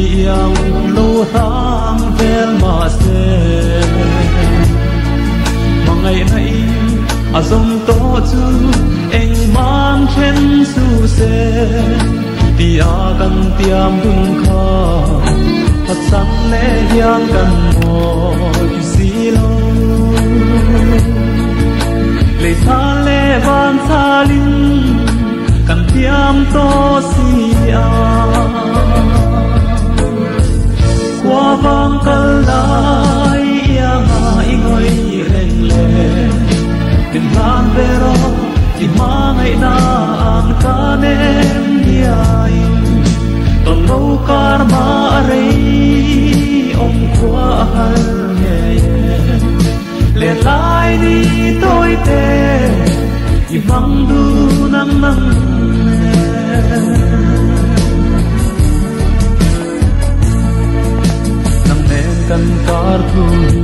siang lâu tháng vel mà se mà ngày nay à dòng to chu anh mang trên su se tia gần tiêm bưng kha thật sáng lẽ hiang gần mỏi xí lâu lệ xa lệ van xa linh cần tiêm to xia qua vang cơn lại ia ngài ngồi leng leng tình lang về đó thì mang ngày na an ca nem diai toàn lâu karma rei ông qua hal nhẹ lệ lại đi tôi tê thì vắng du nắng nắng cần car thui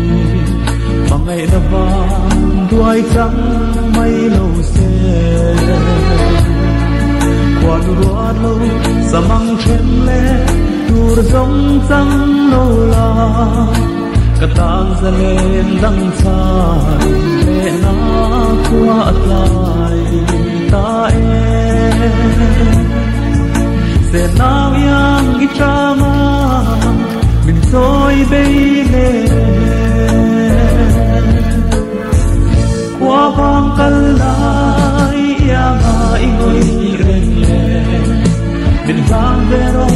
mà ngày đã vang đuôi trắng mây lâu xe qua ruột lâu sa măng chen le tur giống trắng lâu la cả tang ra lên đằng xa lệ na qua lại ta sẽ nào yang ichama mình tôi bây lệ qua vang cơn lại ia ngài ngồi rèn lệ mình vang về đó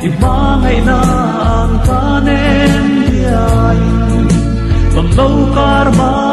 thì ba ngày na an ca nên đi ai còn lâu karma